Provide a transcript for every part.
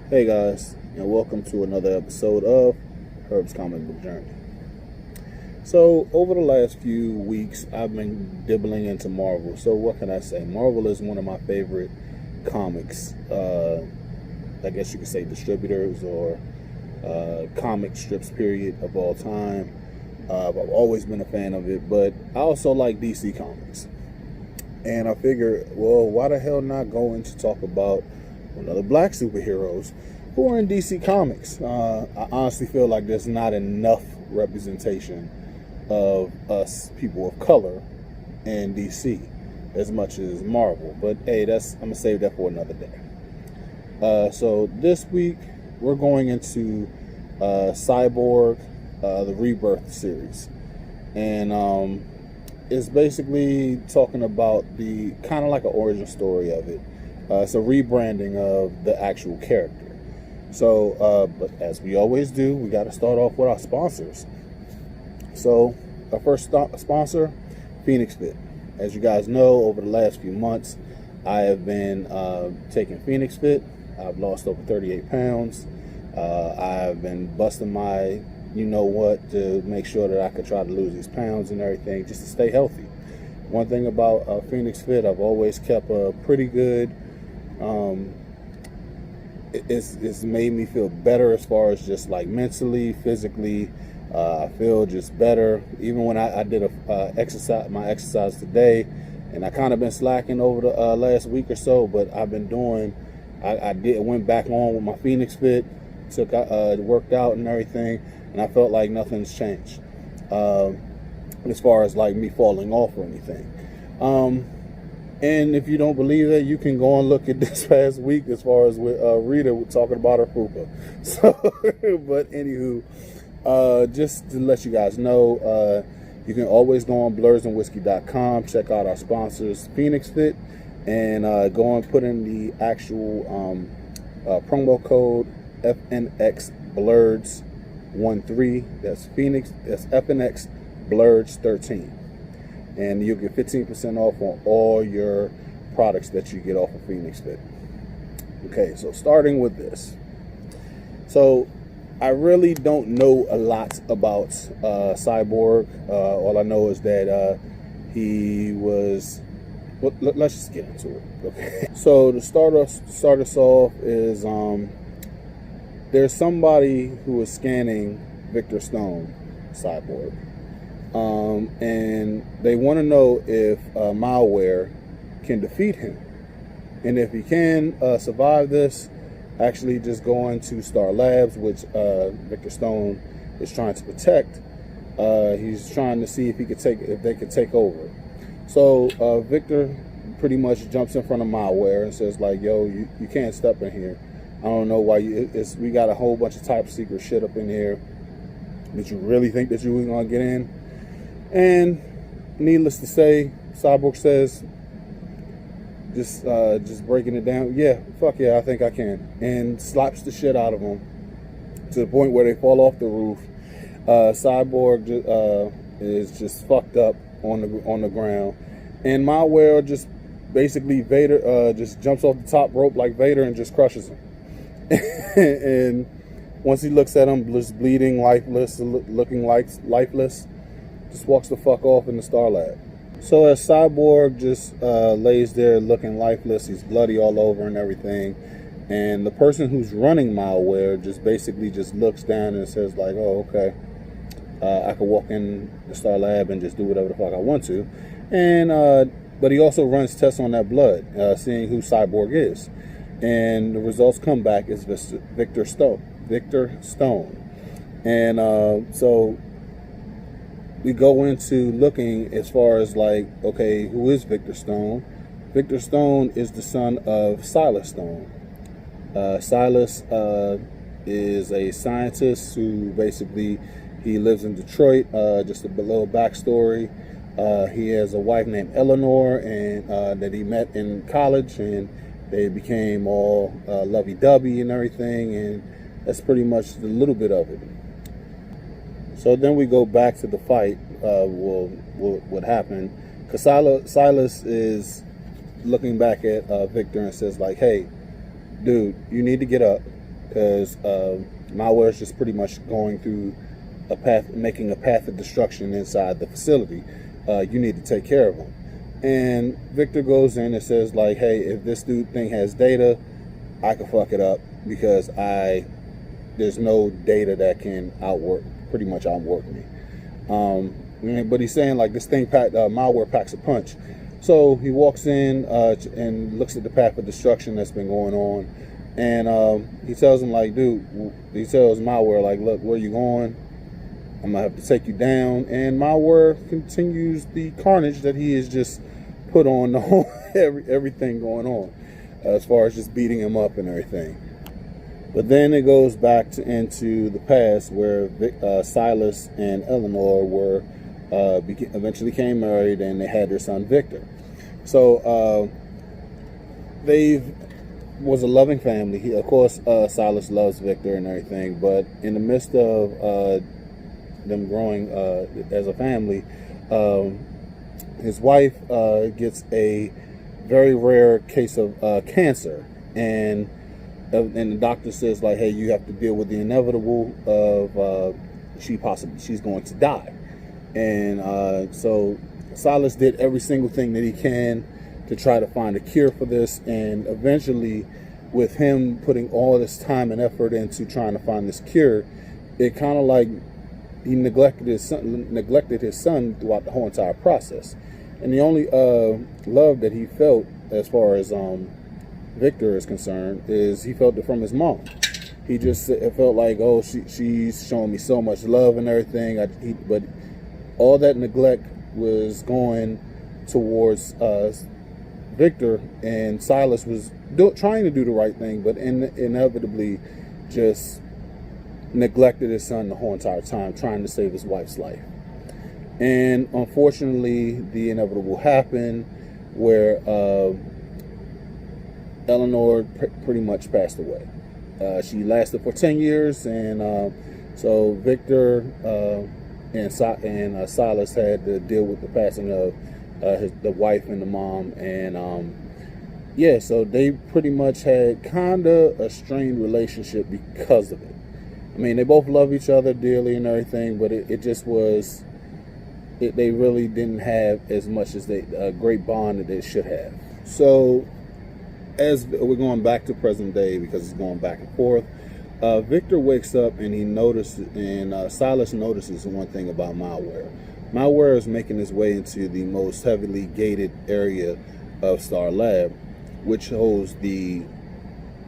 Hey guys, and welcome to another episode of Herb's Comic Book Journey. So, over the last few weeks, I've been dibbling into Marvel. So, what can I say? Marvel is one of my favorite comics. I guess you could say distributors or comic strips, period, of all time. I've always been a fan of it, but I also like DC Comics. And I figured, well, why the hell not go into talk about other black superheroes who are in DC Comics? I honestly feel like there's not enough representation of us people of color in DC as much as Marvel. But hey, I'm gonna save that for another day. So this week we're going into Cyborg, the Rebirth series, and it's basically talking about the kind of like an origin story of it. It's a rebranding of the actual character. So, but as we always do, we got to start off with our sponsors. So, our first sponsor, FNX Fit. As you guys know, over the last few months, I have been taking FNX Fit. I've lost over 38 pounds. I've been busting my you-know-what to make sure that I could try to lose these pounds and everything just to stay healthy. One thing about FNX Fit, I've always kept a pretty good... It's made me feel better as far as just like mentally, physically. I feel just better. Even when I did my exercise today, and I kind of been slacking over the last week or so, but I've been doing. I went back on with my FNX Fit, worked out and everything, and I felt like nothing's changed as far as like me falling off or anything. And if you don't believe that, you can go and look at this past week as far as with Rita talking about her poopa. So, but anywho, just to let you guys know, you can always go on blursandwhiskey.com, check out our sponsors, FNX Fit, and go and put in the actual promo code FNX Blurs13. That's FNX Blurs 13. And you'll get 15% off on all your products that you get off of FNX Fit. Okay, so starting with this. So I really don't know a lot about Cyborg. All I know is that he was... Well, let's just get into it. Okay. So to start us off is there's somebody who is scanning Victor Stone, Cyborg. And they want to know if malware can defeat him. And if he can survive this, actually just go into Star Labs, which Victor Stone is trying to protect. He's trying to see if they could take over. So Victor pretty much jumps in front of malware and says like, yo, you can't step in here. I don't know why we got a whole bunch of top secret shit up in here. Did you really think that you were gonna get in? And needless to say, Cyborg says, just breaking it down, yeah, fuck yeah, I think I can, and slaps the shit out of them to the point where they fall off the roof. Cyborg is just fucked up on the ground, and malware just basically Vader just jumps off the top rope like Vader and just crushes him. And once he looks at him, just bleeding, lifeless, looking like lifeless, just walks the fuck off in the Star Lab. So as Cyborg just lays there looking lifeless, he's bloody all over and everything, and the person who's running malware just basically just looks down and says like, oh, okay, I could walk in the Star Lab and just do whatever the fuck I want to. And but he also runs tests on that blood, seeing who Cyborg is, and the results come back as Victor Stone. And so we go into looking as far as like, okay, who is Victor Stone? Victor Stone is the son of Silas Stone. Silas is a scientist who basically, he lives in Detroit. Just a little backstory. He has a wife named Eleanor, and that he met in college, and they became all lovey-dovey and everything, and that's pretty much a little bit of it. So then we go back to the fight, what happened, because Silas is looking back at Victor and says like, hey, dude, you need to get up. because malware is just pretty much going through a path, making a path of destruction inside the facility. You need to take care of them. And Victor goes in and says like, hey, if this dude thing has data, I can fuck it up because there's no data that can pretty much outwork me. But he's saying like this thing malware packs a punch. So he walks in and looks at the path of destruction that's been going on, and he tells him like, dude, he tells malware like, look, where you going? I'm gonna have to take you down. And malware continues the carnage that he has just put on the whole everything going on, as far as just beating him up and everything. But then it goes back into the past where Silas and Eleanor were eventually became married, and they had their son Victor. So they was a loving family. Of course, Silas loves Victor and everything, but in the midst of them growing as a family, his wife gets a very rare case of cancer, and the doctor says like, hey, you have to deal with the inevitable of she's going to die. And so Silas did every single thing that he can to try to find a cure for this, and eventually, with him putting all this time and effort into trying to find this cure, it kind of like he neglected his son throughout the whole entire process. And the only love that he felt, as far as Victor is concerned, is he felt it from his mom. He just felt like, oh, she's showing me so much love and everything. But all that neglect was going towards Victor, and Silas was trying to do the right thing, but inevitably just neglected his son the whole entire time, trying to save his wife's life. And unfortunately, the inevitable happened, where Eleanor pretty much passed away. She lasted for 10 years, and so Victor and Silas had to deal with the passing of the wife and the mom, and yeah, so they pretty much had kind of a strained relationship because of it. I mean, they both love each other dearly and everything, but it just was, they really didn't have as much as a great bond that they should have. So as we're going back to present day, because it's going back and forth, Victor wakes up and he notices, and Silas notices one thing about malware. Malware is making its way into the most heavily gated area of Star Lab, which holds the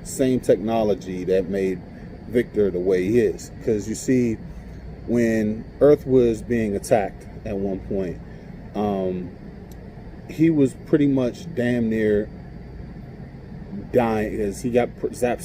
same technology that made Victor the way he is. Because you see, when Earth was being attacked at one point, he was pretty much damn near dying, because he got zapped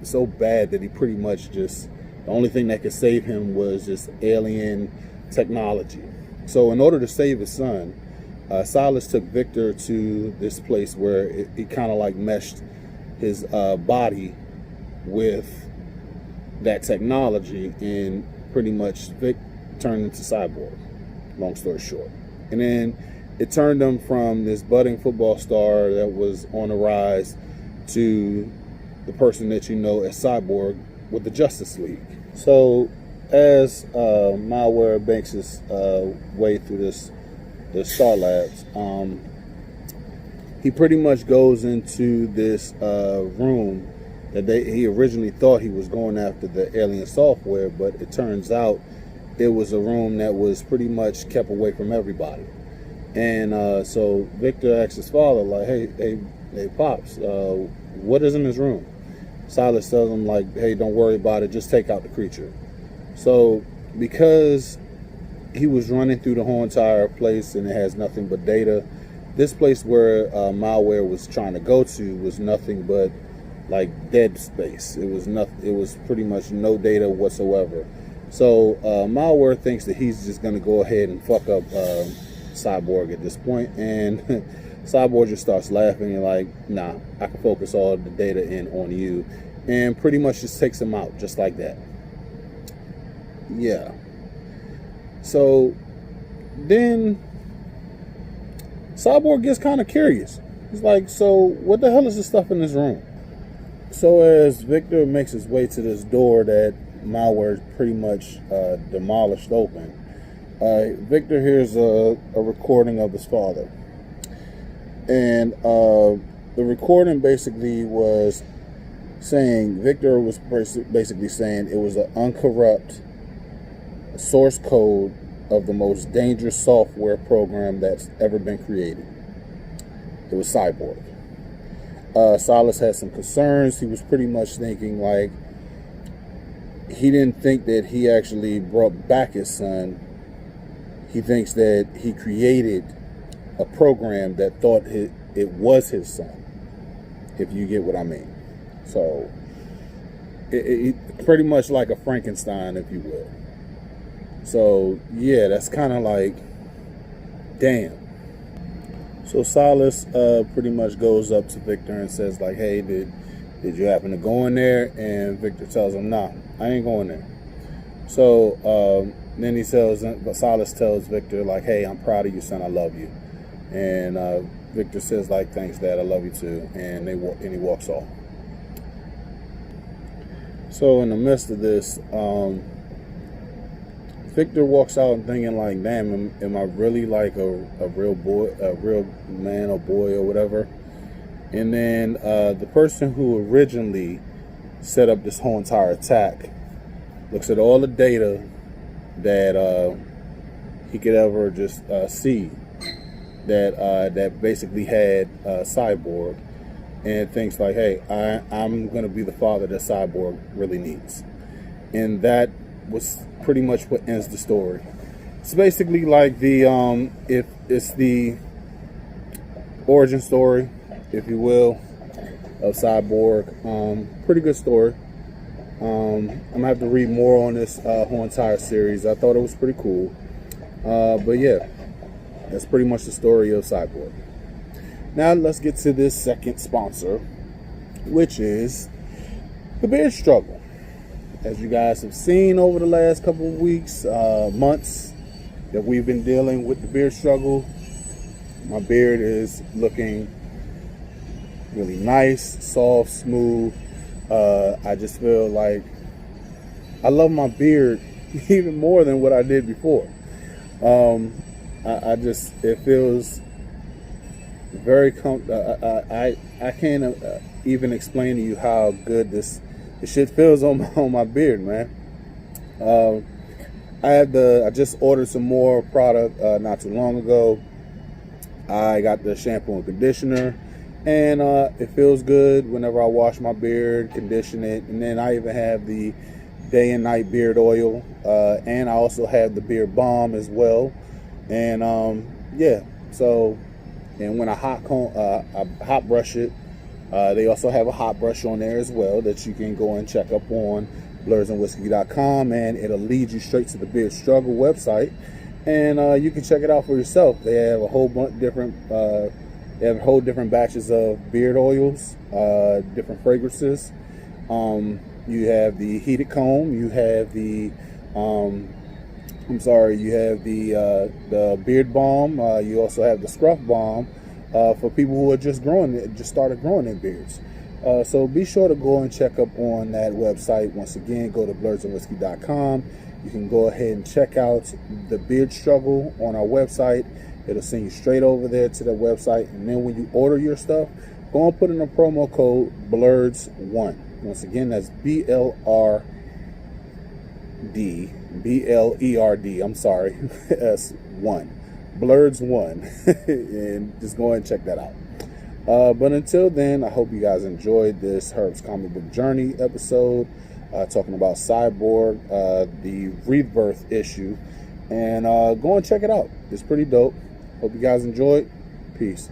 so bad that he pretty much just, the only thing that could save him was just alien technology. So in order to save his son, Silas took Victor to this place where it kind of like meshed his body with that technology, and pretty much Vic turned into Cyborg, long story short. And then it turned him from this budding football star that was on the rise to the person that you know as Cyborg with the Justice League. So as malware makes its way through the Star Labs, he pretty much goes into this room that he originally thought he was going after the alien software, but it turns out it was a room that was pretty much kept away from everybody. And so Victor asks his father, like, hey Pops, what is in this room? Silas tells him, like, hey, don't worry about it, just take out the creature. So because he was running through the whole entire place and it has nothing but data, this place where malware was trying to go to was nothing but like dead space. It was nothing. It was pretty much no data whatsoever. So malware thinks that he's just going to go ahead and fuck up Cyborg at this point, and Cyborg just starts laughing and like, nah, I can focus all the data in on you, and pretty much just takes him out just like that. Yeah. So then Cyborg gets kind of curious. He's like, so what the hell is this stuff in this room? So as Victor makes his way to this door that malware pretty much demolished open, Victor hears a recording of his father. And the recording basically was saying, Victor was basically saying it was an uncorrupt source code of the most dangerous software program that's ever been created. It was Cyborg. Silas had some concerns. He was pretty much thinking like he didn't think that he actually brought back his son. He thinks that he created a program that thought it was his son, if you get what I mean. So it pretty much like a Frankenstein, if you will. So yeah, that's kind of like, damn. So Silas pretty much goes up to Victor and says like, hey, did you happen to go in there? And Victor tells him, nah, I ain't going there. So then Silas tells Victor like, hey, I'm proud of you, son, I love you. And Victor says like, thanks, Dad, I love you too. And he walks off. So in the midst of this, Victor walks out and thinking like, damn, am I really like a real boy, a real man or boy or whatever? And then the person who originally set up this whole entire attack looks at all the data that he could ever just see that basically had Cyborg, and thinks like, hey, I'm going to be the father that Cyborg really needs. And that was pretty much what ends the story. It's basically like the if it's the origin story, if you will, of Cyborg. Pretty good story. I'm gonna have to read more on this whole entire series. I thought it was pretty cool. But yeah, that's pretty much the story of Cyborg. Now let's get to this second sponsor, which is the beard struggle. As you guys have seen over the last couple of weeks, months, that we've been dealing with the beard struggle, my beard is looking really nice, soft, smooth. I just feel like I love my beard even more than what I did before. It feels very I can't even explain to you how good this shit feels on my beard, man. I just ordered some more product not too long ago. I got the shampoo and conditioner, and it feels good whenever I wash my beard, condition it. And then I even have the day and night beard oil, and I also have the beard balm as well. And yeah, so, and when I hot brush it, they also have a hot brush on there as well that you can go and check up on blurdsandwhiskey.com, and it'll lead you straight to the Beard Struggle website, and you can check it out for yourself. They have a whole bunch different different batches of beard oils, different fragrances. You have the heated comb, you have the you have the beard balm, you also have the scruff balm for people who are just started growing their beards. So be sure to go and check up on that website. Once again, go to blurdsandwhiskey.com. You can go ahead and check out the Beard Struggle on our website. It'll send you straight over there to the website. And then when you order your stuff, go and put in a promo code BLERDS1. Once again, that's BLERD. I'm sorry. That's 1. BLERDS1. And just go ahead and check that out. But until then, I hope you guys enjoyed this Herb's Comic Book Journey episode, talking about Cyborg, the Rebirth issue, and go and check it out. It's pretty dope. Hope you guys enjoyed. Peace.